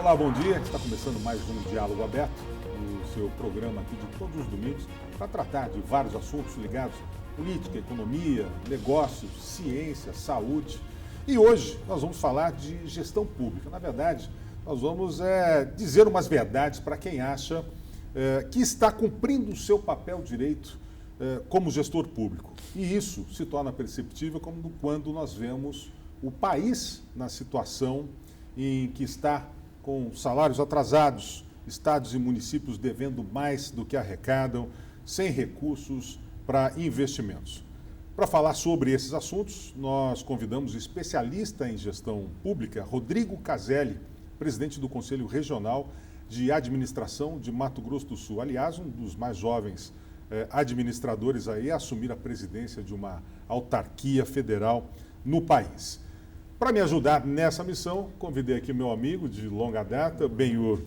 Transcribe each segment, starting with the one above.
Olá, bom dia. Está começando mais um Diálogo Aberto, o seu programa aqui de todos os domingos, para tratar de vários assuntos ligados à política, economia, negócios, ciência, saúde. E hoje nós vamos falar de gestão pública. Na verdade, nós vamos dizer umas verdades para quem acha que está cumprindo o seu papel direito como gestor público. E isso se torna perceptível quando nós vemos o país na situação em que está com salários atrasados, estados e municípios devendo mais do que arrecadam, sem recursos para investimentos. Para falar sobre esses assuntos, nós convidamos o especialista em gestão pública, Rodrigo Caselli, presidente do Conselho Regional de Administração de Mato Grosso do Sul. Aliás, um dos mais jovens administradores a assumir a presidência de uma autarquia federal no país. Para me ajudar nessa missão, convidei aqui meu amigo de longa data, Benhur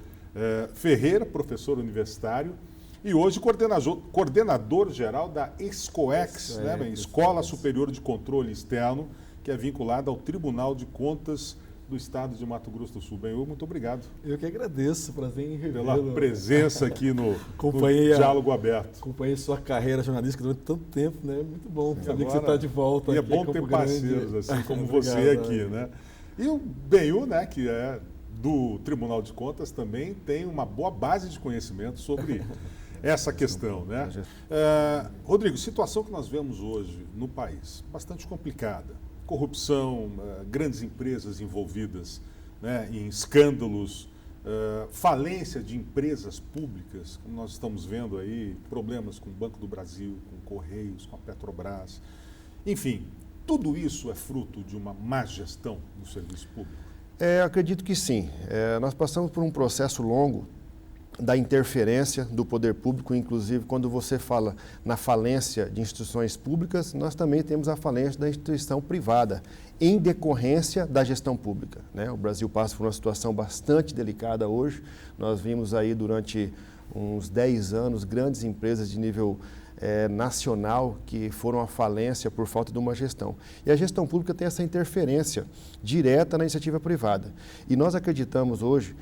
Ferreira, professor universitário, e hoje coordenador-geral da ESCOEX, Escola Superior de Controle Externo, que é vinculada ao Tribunal de Contas do Estado de Mato Grosso do Sul. Benhur, muito obrigado. Eu que agradeço, prazer em revê-lo. Pela presença aqui no Diálogo Aberto. Acompanhei sua carreira jornalística durante tanto tempo, né? Muito bom saber que você está de volta. E é bom ter parceiros assim como você aqui, né? E o Benhur, né, que é do Tribunal de Contas, também tem uma boa base de conhecimento sobre essa questão, né? Rodrigo, situação que nós vemos hoje no país, bastante complicada. Corrupção, grandes empresas envolvidas, né, em escândalos, falência de empresas públicas, como nós estamos vendo aí, problemas com o Banco do Brasil, com o Correios, com a Petrobras. Enfim, tudo isso é fruto de uma má gestão do serviço público? Acredito que sim. Nós passamos por um processo longo da interferência do poder público, inclusive quando você fala na falência de instituições públicas, nós também temos a falência da instituição privada, em decorrência da gestão pública, né? O Brasil passa por uma situação bastante delicada hoje. Nós vimos aí durante uns 10 anos grandes empresas de nível nacional que foram à falência por falta de uma gestão. E a gestão pública tem essa interferência direta na iniciativa privada. E nós acreditamos hoje,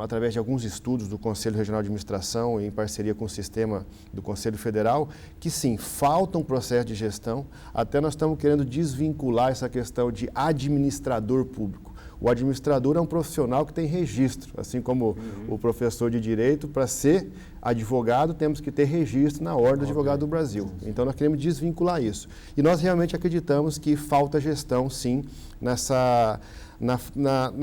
através de alguns estudos do Conselho Regional de Administração, em parceria com o sistema do Conselho Federal, que sim, falta um processo de gestão, até nós estamos querendo desvincular essa questão de administrador público. O administrador é um profissional que tem registro, assim como o professor de direito, para ser advogado, temos que ter registro na Ordem do Advogado do Brasil. Então, nós queremos desvincular isso. E nós realmente acreditamos que falta gestão, sim, na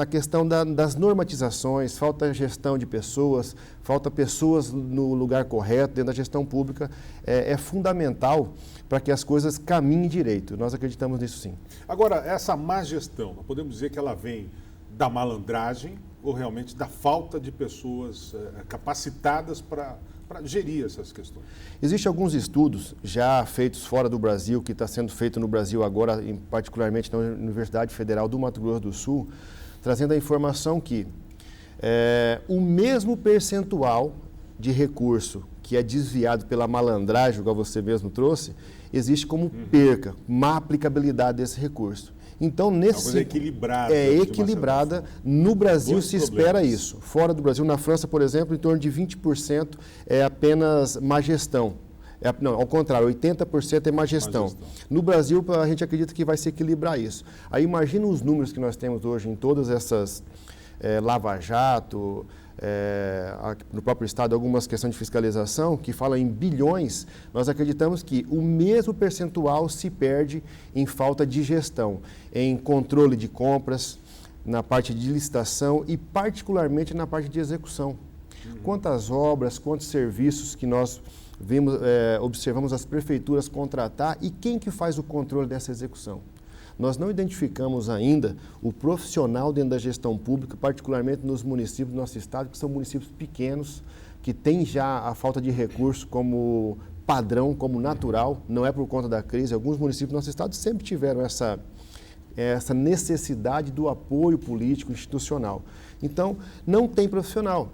questão das normatizações, falta gestão de pessoas, falta pessoas no lugar correto, dentro da gestão pública. É fundamental para que as coisas caminhem direito. Nós acreditamos nisso, sim. Agora, essa má gestão, nós podemos dizer que ela vem da malandragem ou realmente da falta de pessoas capacitadas para gerir essas questões? Existem alguns estudos já feitos fora do Brasil, que está sendo feito no Brasil agora, particularmente na Universidade Federal do Mato Grosso do Sul, trazendo a informação que o mesmo percentual de recurso que é desviado pela malandragem, igual você mesmo trouxe, existe como perca, má aplicabilidade desse recurso. Então, coisa equilibrada. Equilibrada. No Brasil se espera isso. Fora do Brasil, na França, por exemplo, em torno de 20% é apenas má gestão. Não, ao contrário, 80% é má gestão. No Brasil, a gente acredita que vai se equilibrar isso. Aí imagina os números que nós temos hoje em todas essas Lava Jato, no próprio Estado, algumas questões de fiscalização, que falam em bilhões. Nós acreditamos que o mesmo percentual se perde em falta de gestão, em controle de compras, na parte de licitação e particularmente na parte de execução. Quantas obras, quantos serviços que nós observamos as prefeituras contratar e quem que faz o controle dessa execução? Nós não identificamos ainda o profissional dentro da gestão pública, particularmente nos municípios do nosso estado, que são municípios pequenos, que têm já a falta de recursos como padrão, como natural, não é por conta da crise. Alguns municípios do nosso estado sempre tiveram essa necessidade do apoio político institucional. Então, não tem profissional.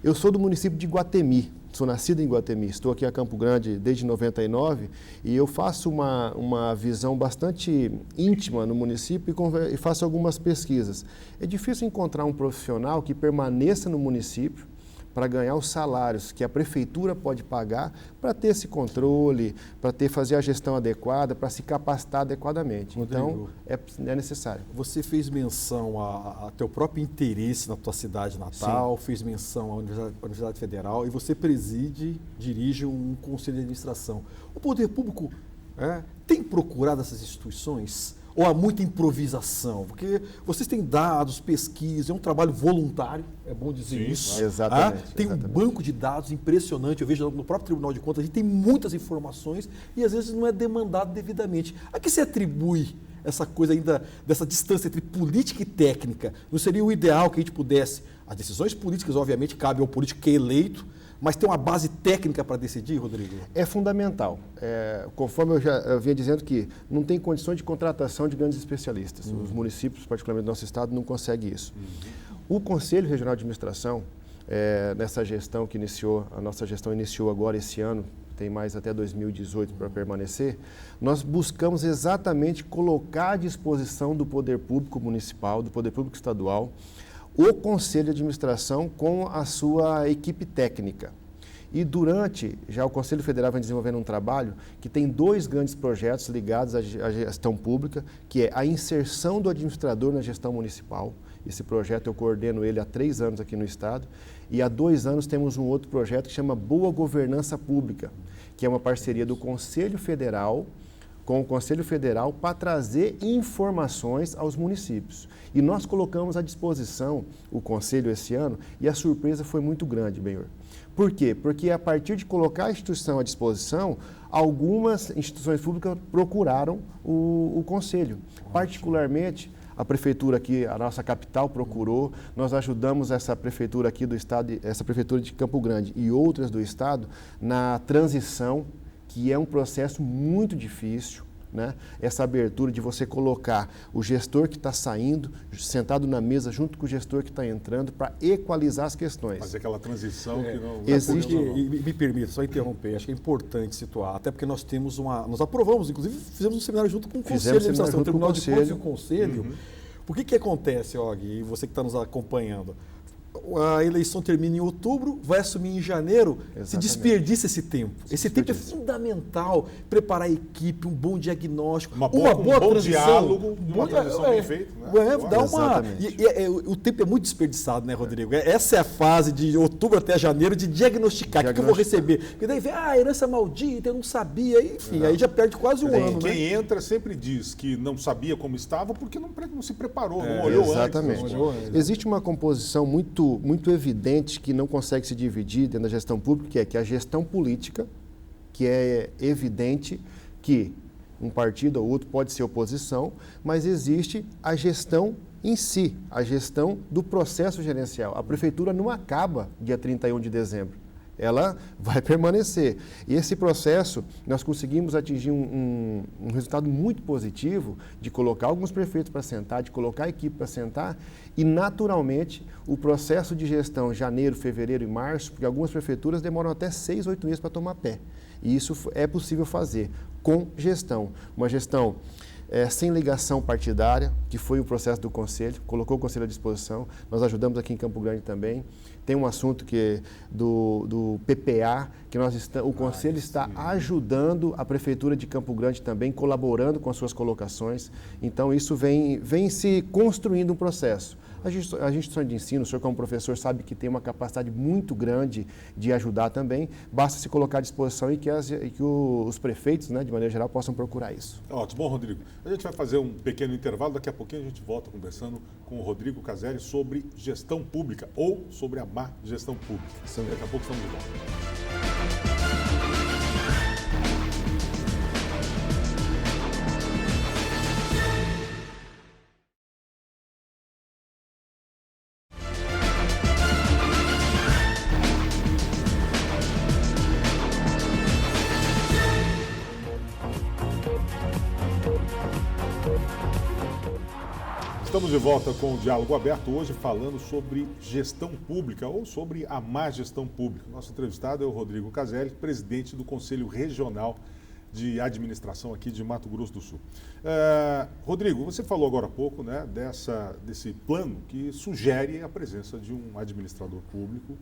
Eu sou do município de Iguatemi, sou nascido em Iguatemi, estou aqui a Campo Grande desde 99 e eu faço uma visão bastante íntima no município e faço algumas pesquisas. É difícil encontrar um profissional que permaneça no município para ganhar os salários que a prefeitura pode pagar para ter esse controle, para fazer a gestão adequada, para se capacitar adequadamente. Rodrigo, então, é necessário. Você fez menção a teu próprio interesse na tua cidade natal, Sim. fez menção à Universidade Federal e você dirige um conselho de administração. O poder público tem procurado essas instituições? Ou há muita improvisação? Porque vocês têm dados, pesquisa, é um trabalho voluntário, é bom dizer isso. Exatamente. Tem um banco de dados impressionante, eu vejo no próprio Tribunal de Contas, a gente tem muitas informações e às vezes não é demandado devidamente. A que se atribui essa coisa ainda, dessa distância entre política e técnica? Não seria o ideal que a gente pudesse? As decisões políticas, obviamente, cabem ao político que é eleito, mas tem uma base técnica para decidir, Rodrigo? É fundamental. Conforme eu vinha dizendo que não tem condições de contratação de grandes especialistas. Os municípios, particularmente do nosso estado, não conseguem isso. O Conselho Regional de Administração, nessa gestão que iniciou, a nossa gestão iniciou agora esse ano, tem mais até 2018 para permanecer, nós buscamos exatamente colocar à disposição do poder público municipal, do poder público estadual, o Conselho de Administração com a sua equipe técnica. E já o Conselho Federal vem desenvolvendo um trabalho que tem 2 grandes projetos ligados à gestão pública, que é a inserção do administrador na gestão municipal. Esse projeto eu coordeno ele há 3 anos aqui no estado. E há 2 anos temos um outro projeto que chama Boa Governança Pública, que é uma parceria do Conselho Federal com o Conselho Federal para trazer informações aos municípios. E nós colocamos à disposição o Conselho esse ano e a surpresa foi muito grande, Benhor. Por quê? Porque a partir de colocar a instituição à disposição, algumas instituições públicas procuraram o Conselho. Particularmente, a prefeitura aqui, a nossa capital, procurou. Nós ajudamos essa prefeitura aqui do estado, essa prefeitura de Campo Grande e outras do estado na transição, que é um processo muito difícil, né? Essa abertura de você colocar o gestor que está saindo, sentado na mesa junto com o gestor que está entrando, para equalizar as questões. Fazer aquela transição que não... Existe, e me permita, só interromper, acho que é importante situar, até porque nós nós aprovamos, inclusive fizemos um seminário junto com o Conselho de Administração, o Tribunal de Contas e o Conselho. O que acontece, Og, e você que está nos acompanhando? A eleição termina em outubro, vai assumir em janeiro, se desperdiça esse tempo. Esse tempo é fundamental, preparar a equipe, um bom diagnóstico, uma boa transição. Diálogo, uma transição bem feita. Né? O tempo é muito desperdiçado, né, Rodrigo? Essa é a fase de outubro até janeiro de diagnosticar. O que eu vou receber? Porque daí vem, herança maldita, eu não sabia, enfim, aí já perde quase um ano. Quem entra sempre diz que não sabia como estava porque não se preparou, não olhou exatamente. antes. Existe uma composição muito evidente que não consegue se dividir dentro da gestão pública, que é a gestão política, que é evidente que um partido ou outro pode ser oposição, mas existe a gestão em si, a gestão do processo gerencial. A prefeitura não acaba dia 31 de dezembro. Ela vai permanecer. E esse processo, nós conseguimos atingir um resultado muito positivo de colocar alguns prefeitos para sentar, de colocar a equipe para sentar e, naturalmente, o processo de gestão janeiro, fevereiro e março, porque algumas prefeituras demoram até 6, 8 meses para tomar pé. E isso é possível fazer com gestão. Uma gestão sem ligação partidária, que foi o processo do Conselho, colocou o Conselho à disposição. Nós ajudamos aqui em Campo Grande também. Tem um assunto que é do PPA, que o Conselho está ajudando a Prefeitura de Campo Grande também, colaborando com as suas colocações. Então, isso vem se construindo um processo. A instituição de ensino, o senhor como professor sabe que tem uma capacidade muito grande de ajudar também, basta se colocar à disposição e que os prefeitos, né, de maneira geral, possam procurar isso. Ótimo. Bom, Rodrigo, a gente vai fazer um pequeno intervalo, daqui a pouquinho a gente volta conversando com o Rodrigo Caselli sobre gestão pública ou sobre a má gestão pública. Daqui a pouco estamos de volta. Estamos de volta com o Diálogo Aberto, hoje falando sobre gestão pública ou sobre a má gestão pública. Nosso entrevistado é o Rodrigo Caselli, presidente do Conselho Regional de Administração aqui de Mato Grosso do Sul. Rodrigo, você falou agora há pouco, né, desse plano que sugere a presença de um administrador público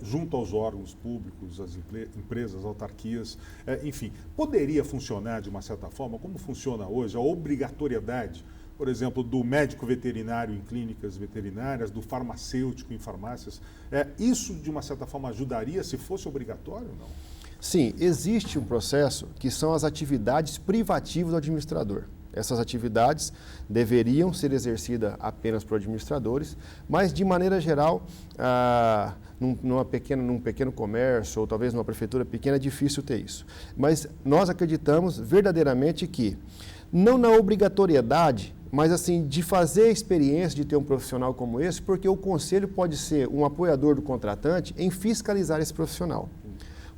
junto aos órgãos públicos, às empresas, autarquias, enfim. Poderia funcionar de uma certa forma, como funciona hoje, a obrigatoriedade, por exemplo, do médico veterinário em clínicas veterinárias, do farmacêutico em farmácias. Isso, de uma certa forma, ajudaria se fosse obrigatório ou não? Sim, existe um processo que são as atividades privativas do administrador. Essas atividades deveriam ser exercidas apenas por administradores, mas, de maneira geral, num pequeno comércio ou talvez numa prefeitura pequena é difícil ter isso. Mas nós acreditamos verdadeiramente que, não na obrigatoriedade, mas assim, de fazer a experiência de ter um profissional como esse, porque o conselho pode ser um apoiador do contratante em fiscalizar esse profissional.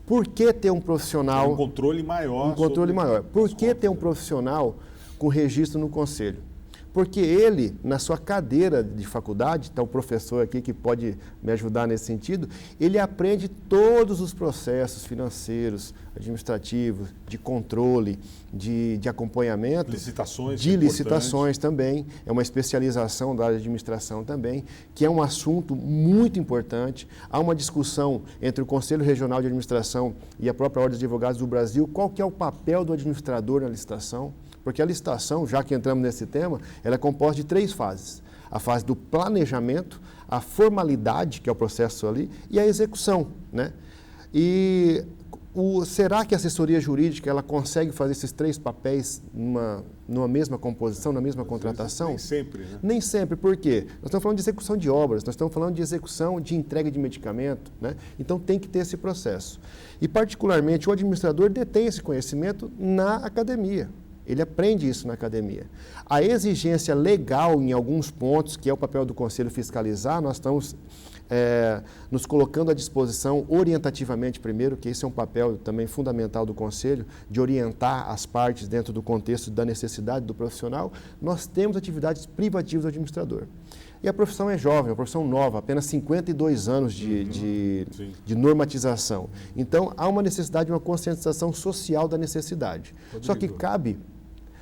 Por que ter um profissional... Um controle maior. Um controle maior. Por que ter um profissional com registro no conselho? Porque ele, na sua cadeira de faculdade, está o professor aqui que pode me ajudar nesse sentido, ele aprende todos os processos financeiros, administrativos, de controle, de acompanhamento. Licitações. De licitações também. É uma especialização da área de administração também, que é um assunto muito importante. Há uma discussão entre o Conselho Regional de Administração e a própria Ordem dos Advogados do Brasil, qual que é o papel do administrador na licitação. Porque a licitação, já que entramos nesse tema, ela é composta de 3 fases. A fase do planejamento, a formalidade, que é o processo ali, e a execução, né? E será que a assessoria jurídica ela consegue fazer esses 3 papéis numa mesma composição, na mesma contratação? Nem sempre, né? Nem sempre, por quê? Nós estamos falando de execução de obras, nós estamos falando de execução de entrega de medicamento, né? Então tem que ter esse processo. E, particularmente, o administrador detém esse conhecimento na academia. Ele aprende isso na academia. A exigência legal em alguns pontos, que é o papel do Conselho fiscalizar, nós estamos nos colocando à disposição orientativamente primeiro, que esse é um papel também fundamental do Conselho, de orientar as partes dentro do contexto da necessidade do profissional. Nós temos atividades privativas do administrador. E a profissão é jovem, é uma profissão nova, apenas 52 anos de normatização. Então, há uma necessidade de uma conscientização social da necessidade. Rodrigo. Só que cabe...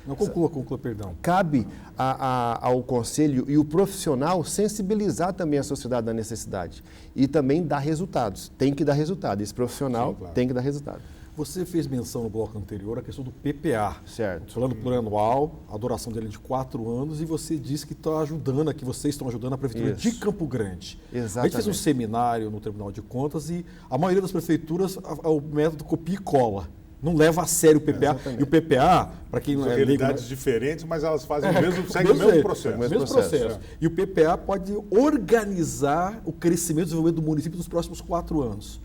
Não, conclua, perdão. Cabe ao Conselho e o profissional sensibilizar também a sociedade da necessidade e também dar resultados. Tem que dar resultado. Esse profissional tem que dar resultado. Você fez menção no bloco anterior a questão do PPA. Certo. Plano plurianual, a duração dele é de 4 anos, e você disse que vocês estão ajudando a Prefeitura de Campo Grande. Exatamente. A gente fez um seminário no Tribunal de Contas e a maioria das prefeituras, o método copia e cola. Não leva a sério o PPA. Exatamente. E o PPA, para quem não é leigo... Realidades diferentes, mas elas fazem seguem o mesmo processo. Mesmo processo. E o PPA pode organizar o crescimento e desenvolvimento do município nos próximos 4 anos.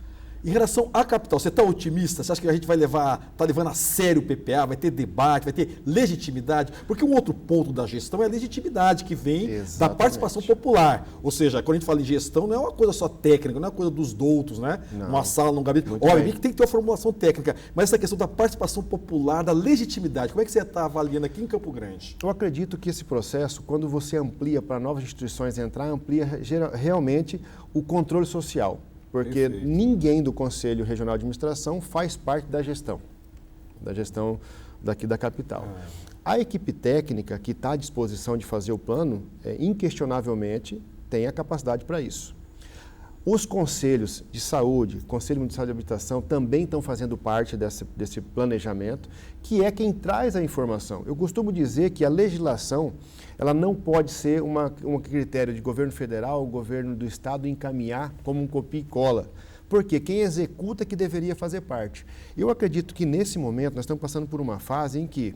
Em relação à capital, você está otimista? Você acha que a gente está levando a sério o PPA? Vai ter debate, vai ter legitimidade? Porque um outro ponto da gestão é a legitimidade que vem da participação popular. Ou seja, quando a gente fala em gestão, não é uma coisa só técnica, não é uma coisa dos doutos, né? Não. Uma sala, num gabinete. Obviamente que tem que ter uma formulação técnica, mas essa questão da participação popular, da legitimidade, como é que você está avaliando aqui em Campo Grande? Eu acredito que esse processo, quando você amplia para novas instituições entrar, amplia realmente o controle social. Porque ninguém do Conselho Regional de Administração faz parte da gestão daqui da capital. A equipe técnica que está à disposição de fazer o plano, inquestionavelmente, tem a capacidade para isso. Os conselhos de saúde, Conselho Municipal de Habitação, também estão fazendo parte desse planejamento, que é quem traz a informação. Eu costumo dizer que a legislação ela não pode ser um critério de governo federal ou governo do estado encaminhar como um copia e cola. Porque quem executa é que deveria fazer parte. Eu acredito que nesse momento nós estamos passando por uma fase em que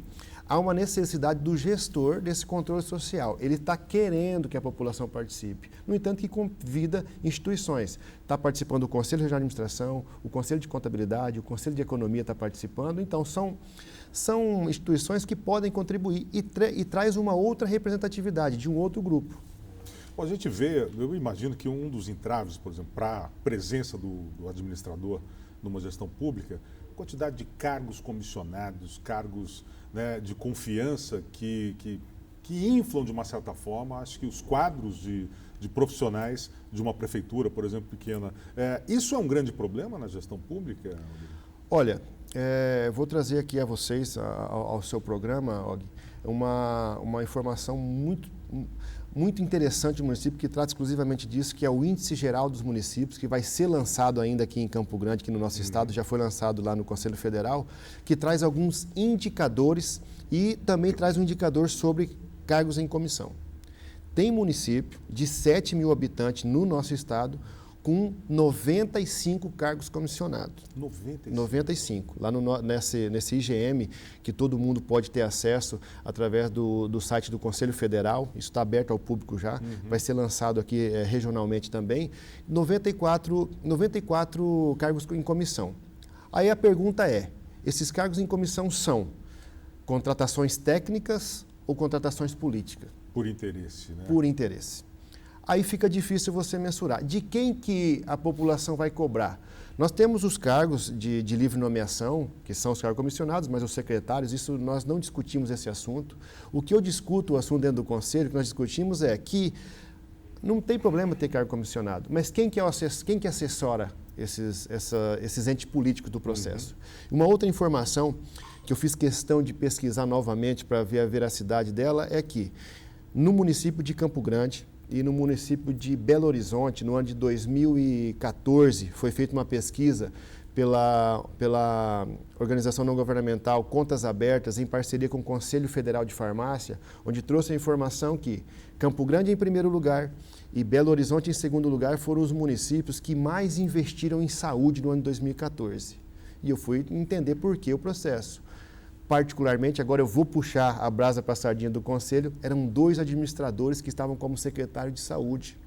há uma necessidade do gestor desse controle social. Ele está querendo que a população participe. No entanto, que convida instituições. Está participando o Conselho Regional de Administração, o Conselho de Contabilidade, o Conselho de Economia está participando. Então, são instituições que podem contribuir e traz uma outra representatividade de um outro grupo. Bom, a gente vê, eu imagino que um dos entraves, por exemplo, para a presença do administrador numa gestão pública, a quantidade de cargos comissionados, cargos, né, de confiança que que inflam, de uma certa forma, acho que os quadros de profissionais de uma prefeitura, por exemplo, pequena. Isso é um grande problema na gestão pública? Olha, vou trazer aqui a vocês, ao seu programa, Og, uma informação muito interessante do município, que trata exclusivamente disso, que é o Índice Geral dos Municípios, que vai ser lançado ainda aqui em Campo Grande, aqui no nosso estado, já foi lançado lá no Conselho Federal, que traz alguns indicadores e também traz um indicador sobre cargos em comissão. Tem município de 7 mil habitantes no nosso estado com 95 cargos comissionados. 95. Lá nesse IGM, que todo mundo pode ter acesso através do site do Conselho Federal, isso está aberto ao público já, vai ser lançado aqui regionalmente também, 94 cargos em comissão. Aí a pergunta é, esses cargos em comissão são contratações técnicas ou contratações políticas? Por interesse, né? Por interesse. Aí fica difícil você mensurar. De quem que a população vai cobrar? Nós temos os cargos de livre nomeação, que são os cargos comissionados, mas os secretários, isso nós não discutimos esse assunto. O que eu discuto, o assunto dentro do conselho, que nós discutimos é que não tem problema ter cargo comissionado, mas quem que assessora esses entes políticos do processo? Uma outra informação que eu fiz questão de pesquisar novamente para ver a veracidade dela é que no município de Campo Grande e no município de Belo Horizonte, no ano de 2014, foi feita uma pesquisa pela organização não governamental Contas Abertas, em parceria com o Conselho Federal de Farmácia, onde trouxe a informação que Campo Grande em primeiro lugar e Belo Horizonte em segundo lugar foram os municípios que mais investiram em saúde no ano de 2014. E eu fui entender por que o processo. Particularmente, agora eu vou puxar a brasa para a sardinha do Conselho, eram 2 administradores que estavam como secretário de saúde.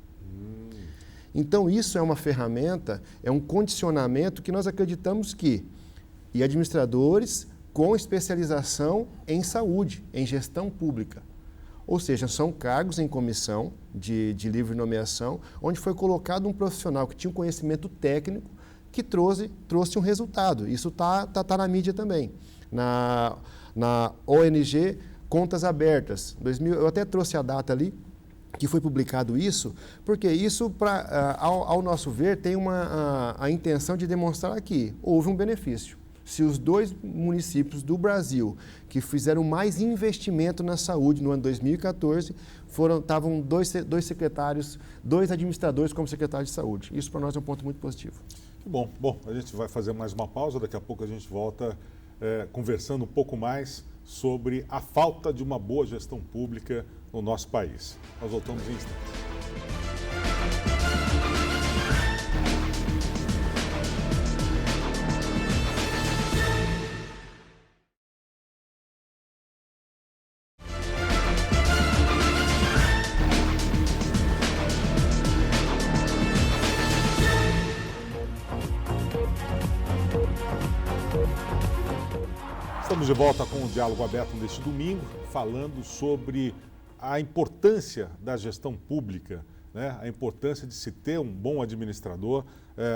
Então, isso é uma ferramenta, é um condicionamento que nós acreditamos e administradores com especialização em saúde, em gestão pública. Ou seja, são cargos em comissão de livre nomeação, onde foi colocado um profissional que tinha um conhecimento técnico que trouxe um resultado. Isso está na mídia também. Na ONG Contas Abertas, eu até trouxe a data ali, que foi publicado isso, porque isso, ao nosso ver, tem a intenção de demonstrar que houve um benefício. Se os 2 municípios do Brasil que fizeram mais investimento na saúde no ano 2014, estavam 2 secretários, 2 administradores como secretário de saúde. Isso para nós é um ponto muito positivo. Que bom. Bom, a gente vai fazer mais uma pausa, daqui a pouco a gente volta conversando um pouco mais sobre a falta de uma boa gestão pública no nosso país. Nós voltamos em instantes. Estamos de volta com o Diálogo Aberto neste domingo, falando sobre a importância da gestão pública, né? A importância de se ter um bom administrador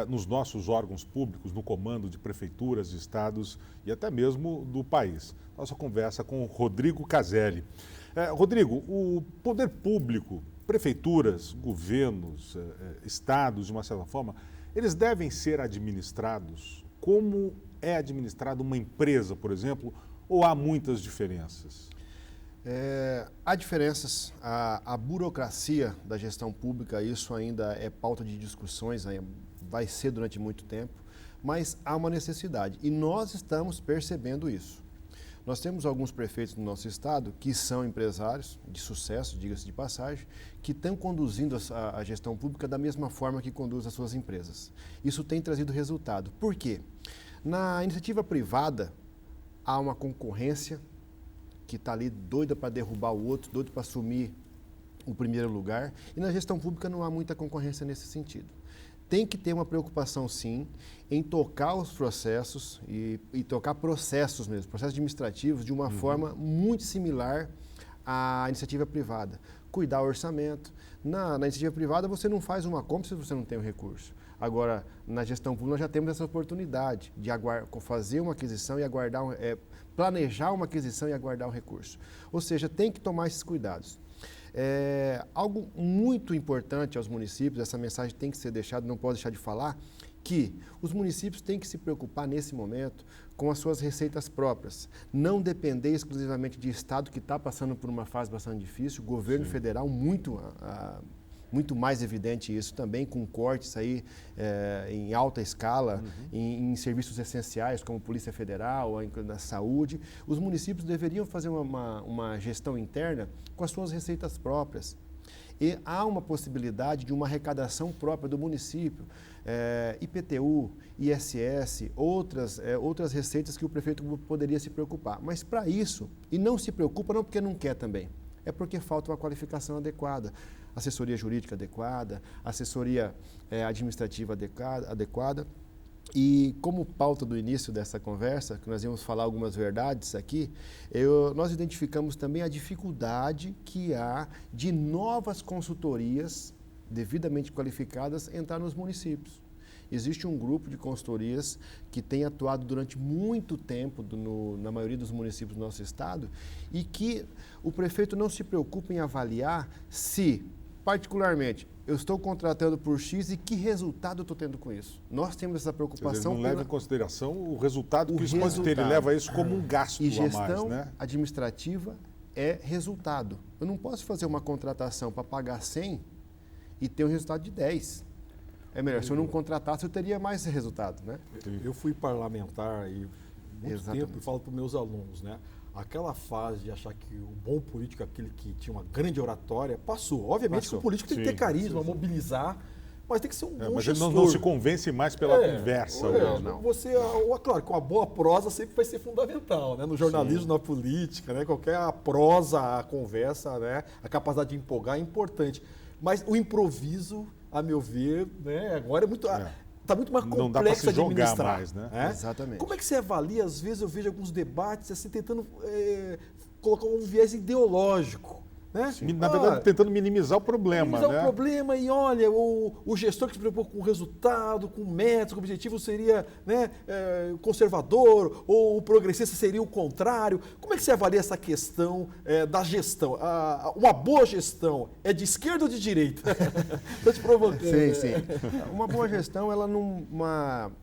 nos nossos órgãos públicos, no comando de prefeituras, de estados e até mesmo do país. Nossa conversa com o Rodrigo Caselli. Rodrigo, o poder público, prefeituras, governos, estados, de uma certa forma, eles devem ser administrados como é administrada uma empresa, por exemplo, ou há muitas diferenças? Há diferenças. A burocracia da gestão pública, isso ainda é pauta de discussões, vai ser durante muito tempo, mas há uma necessidade e nós estamos percebendo isso. Nós temos alguns prefeitos no nosso estado que são empresários de sucesso, diga-se de passagem, que estão conduzindo a gestão pública da mesma forma que conduz as suas empresas. Isso tem trazido resultado. Por quê? Na iniciativa privada, há uma concorrência que está ali doida para derrubar o outro, doida para assumir o primeiro lugar. E na gestão pública não há muita concorrência nesse sentido. Tem que ter uma preocupação, sim, em tocar os processos e tocar processos mesmo, processos administrativos, de uma forma muito similar a iniciativa privada? Cuidar o orçamento. Na iniciativa privada, você não faz uma compra se você não tem o recurso. Agora, na gestão pública, nós já temos essa oportunidade de fazer uma aquisição e aguardar, planejar uma aquisição e aguardar o recurso. Ou seja, tem que tomar esses cuidados. Algo muito importante aos municípios, essa mensagem tem que ser deixada, não pode deixar de falar, que os municípios têm que se preocupar nesse momento com as suas receitas próprias. Não depender exclusivamente de Estado que está passando por uma fase bastante difícil, o governo federal muito mais evidente isso também, com cortes aí em alta escala, em serviços essenciais como Polícia Federal, na saúde. Os municípios deveriam fazer uma gestão interna com as suas receitas próprias. E há uma possibilidade de uma arrecadação própria do município, IPTU, ISS, outras receitas que o prefeito poderia se preocupar. Mas para isso, e não se preocupa não porque não quer também, é porque falta uma qualificação adequada, assessoria jurídica adequada, assessoria administrativa adequada. E como pauta do início dessa conversa, que nós íamos falar algumas verdades aqui, nós identificamos também a dificuldade que há de novas consultorias devidamente qualificadas entrar nos municípios. Existe um grupo de consultorias que tem atuado durante muito tempo na maioria dos municípios do nosso estado e que o prefeito não se preocupa em avaliar se, particularmente, eu estou contratando por X e que resultado eu estou tendo com isso. Nós temos essa preocupação. Ele não leva em consideração o resultado que isso pode ter, ele leva isso como um gasto e gestão a mais, né? Administrativa é resultado. Eu não posso fazer uma contratação para pagar 100 e ter um resultado de 10. É melhor, se eu não contratasse, eu teria mais resultado, né? Eu fui parlamentar e muito tempo e falo para os meus alunos, né? Aquela fase de achar que o bom político é aquele que tinha uma grande oratória, passou. Obviamente que o político tem que ter carisma, mobilizar, mas tem que ser um bom mas gestor. Ele não se convence mais pela conversa. Não. Claro, com a boa prosa sempre vai ser fundamental, né? No jornalismo, na política, né? Qualquer prosa, a conversa, né? A capacidade de empolgar é importante. Mas o improviso, a meu ver, né? Agora é muito... Está muito mais complexo de administrar. Mais, né? Exatamente. Como é que você avalia? Às vezes eu vejo alguns debates assim, tentando colocar um viés ideológico. Né? Na verdade, tentando minimizar o problema. Minimizar o problema e olha, o gestor que se preocupa com o resultado, com metas, com o objetivo seria, né, conservador, ou o progressista seria o contrário. Como é que você avalia essa questão da gestão? Uma boa gestão é de esquerda ou de direita? Estou te provocando. Sim. Uma boa gestão,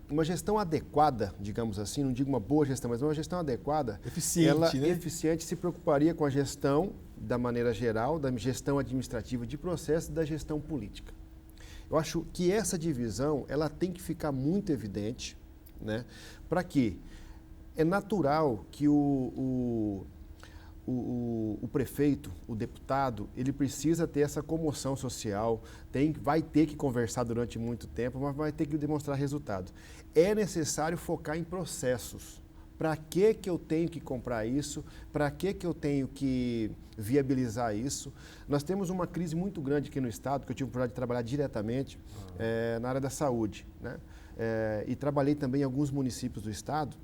uma gestão adequada, digamos assim, não digo uma boa gestão, mas uma gestão adequada, eficiente, se preocuparia com a gestão da maneira geral, da gestão administrativa de processo e da gestão política. Eu acho que essa divisão ela tem que ficar muito evidente, né? Para que é natural que o prefeito, o deputado, ele precisa ter essa comoção social, vai ter que conversar durante muito tempo, mas vai ter que demonstrar resultado. É necessário focar em processos. Para que eu tenho que comprar isso? Para que eu tenho que viabilizar isso? Nós temos uma crise muito grande aqui no Estado, que eu tive a oportunidade de trabalhar diretamente na área da saúde, né? E trabalhei também em alguns municípios do Estado,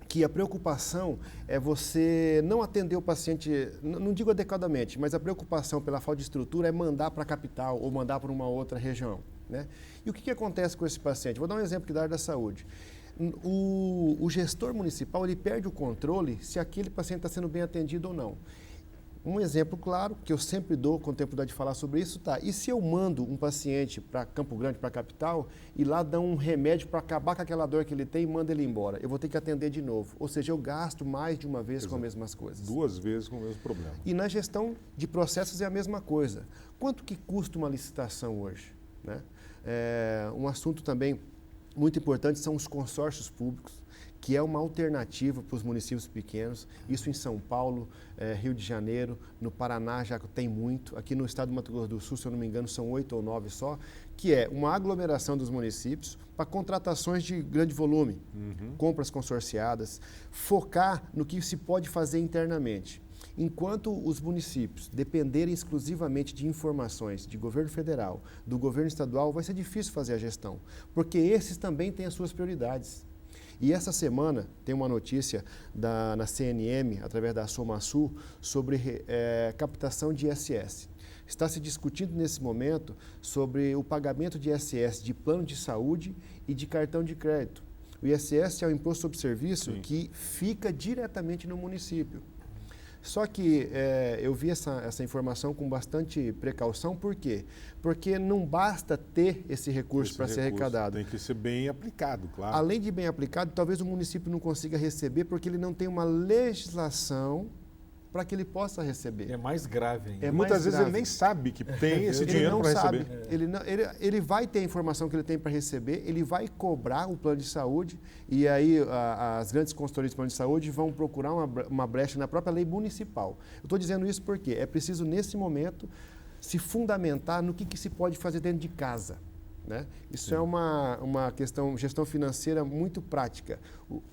que a preocupação é você não atender o paciente, não digo adequadamente, mas a preocupação pela falta de estrutura é mandar para a capital ou mandar para uma outra região, né? E o que acontece com esse paciente? Vou dar um exemplo aqui da área da saúde. O gestor municipal ele perde o controle se aquele paciente está sendo bem atendido ou não. Um exemplo claro, que eu sempre dou com oportunidade de falar sobre isso, e se eu mando um paciente para Campo Grande, para a capital, e lá dão um remédio para acabar com aquela dor que ele tem e manda ele embora, eu vou ter que atender de novo. Ou seja, eu gasto mais de uma vez com as mesmas coisas. 2 vezes com o mesmo problema. E na gestão de processos é a mesma coisa. Quanto que custa uma licitação hoje, né? Um assunto também muito importante são os consórcios públicos, que é uma alternativa para os municípios pequenos. Isso em São Paulo, Rio de Janeiro, no Paraná já tem muito. Aqui no estado do Mato Grosso do Sul, se eu não me engano, são 8 ou 9 só, que é uma aglomeração dos municípios para contratações de grande volume, compras consorciadas, focar no que se pode fazer internamente. Enquanto os municípios dependerem exclusivamente de informações de governo federal, do governo estadual, vai ser difícil fazer a gestão, porque esses também têm as suas prioridades. E essa semana tem uma notícia na CNM, através da SomaSul, sobre captação de ISS. Está se discutindo nesse momento sobre o pagamento de ISS de plano de saúde e de cartão de crédito. O ISS é o Imposto sobre Serviço que fica diretamente no município. Só que eu vi essa informação com bastante precaução, por quê? Porque não basta ter esse recurso para ser arrecadado. Tem que ser bem aplicado, claro. Além de bem aplicado, talvez o município não consiga receber porque ele não tem uma legislação para que ele possa receber. É mais grave ainda. Muitas vezes ele nem sabe que tem esse dinheiro para receber. Ele vai ter a informação que ele tem para receber, ele vai cobrar o plano de saúde e aí as grandes consultorias de plano de saúde vão procurar uma brecha na própria lei municipal. Eu estou dizendo isso porque é preciso, nesse momento, se fundamentar no que se pode fazer dentro de casa. Né? Isso é uma questão, gestão financeira muito prática.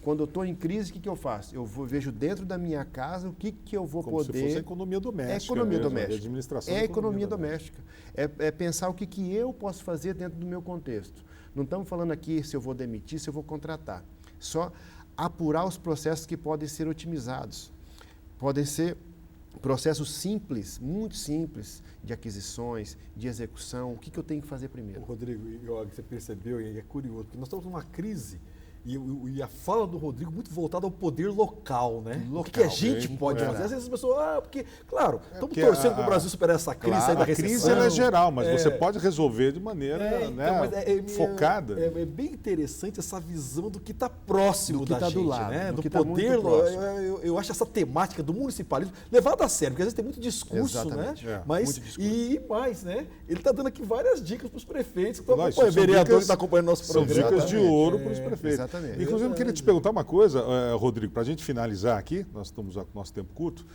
Quando eu estou em crise, o que eu faço? Eu vejo dentro da minha casa o que eu vou Como poder... se fosse a economia doméstica. É economia mesmo, doméstica. Administração é economia doméstica. É pensar o que eu posso fazer dentro do meu contexto. Não estamos falando aqui se eu vou demitir, se eu vou contratar. Só apurar os processos que podem ser otimizados. Podem ser processos simples, muito simples, de aquisições, de execução. O que eu tenho que fazer primeiro? Rodrigo, você percebeu, e é curioso, porque nós estamos numa crise e a fala do Rodrigo muito voltada ao poder local, né? O que a gente pode fazer? Às vezes as pessoas, porque, claro, estamos torcendo para o Brasil superar essa crise aí da recessão. A crise ela é geral, mas você pode resolver de maneira focada. É bem interessante essa visão do que está próximo da gente, do lado, né? Do que poder. Tá eu acho essa temática do municipalismo levada a sério, porque às vezes tem muito discurso, exatamente, né? Mas, muito discurso. E mais, né? Ele está dando aqui várias dicas para os prefeitos que estão acompanhando, vereadores que estão acompanhando nosso programa. São dicas de ouro para os prefeitos. Exatamente. Inclusive, eu queria te perguntar uma coisa, Rodrigo, para a gente finalizar aqui, nós estamos com o nosso tempo curto.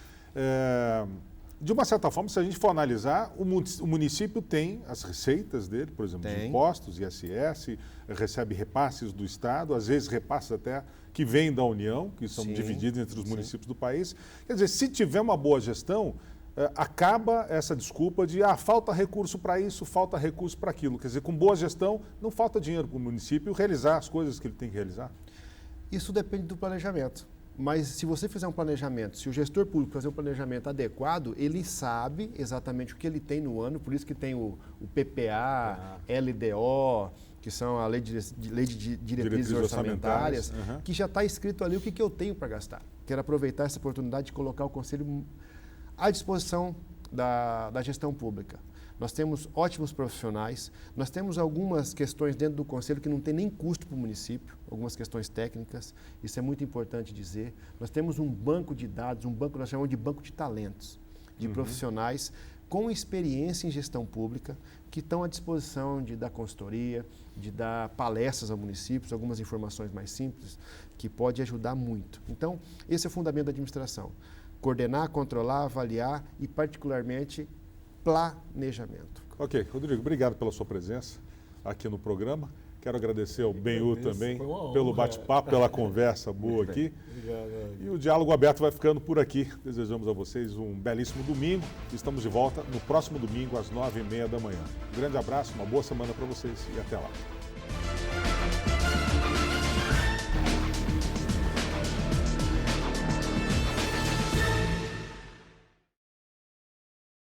De uma certa forma, se a gente for analisar, o município tem as receitas dele, por exemplo, de impostos, ISS, recebe repasses do Estado, às vezes repasses até que vêm da União, que são divididos entre os municípios do país. Quer dizer, se tiver uma boa gestão, acaba essa desculpa de falta recurso para isso, falta recurso para aquilo. Quer dizer, com boa gestão, não falta dinheiro para o município realizar as coisas que ele tem que realizar. Isso depende do planejamento. Mas se você fizer um planejamento, se o gestor público fazer um planejamento adequado, ele sabe exatamente o que ele tem no ano, por isso que tem o PPA, LDO, que são a lei de diretrizes orçamentárias, que já está escrito ali o que eu tenho para gastar. Quero aproveitar essa oportunidade de colocar o Conselho à disposição da gestão pública. Nós temos ótimos profissionais, nós temos algumas questões dentro do Conselho que não tem nem custo para o município, algumas questões técnicas, isso é muito importante dizer. Nós temos um banco de dados, um banco que nós chamamos de banco de talentos, de profissionais com experiência em gestão pública, que estão à disposição de dar consultoria, de dar palestras ao município, algumas informações mais simples, que pode ajudar muito. Então, esse é o fundamento da administração. Coordenar, controlar, avaliar e, particularmente, planejamento. Ok, Rodrigo, obrigado pela sua presença aqui no programa. Quero agradecer ao Benhu também pelo bate-papo, pela conversa boa aqui. Obrigado. E o Diálogo Aberto vai ficando por aqui. Desejamos a vocês um belíssimo domingo. Estamos de volta no próximo domingo às 9h30 da manhã. Um grande abraço, uma boa semana para vocês e até lá.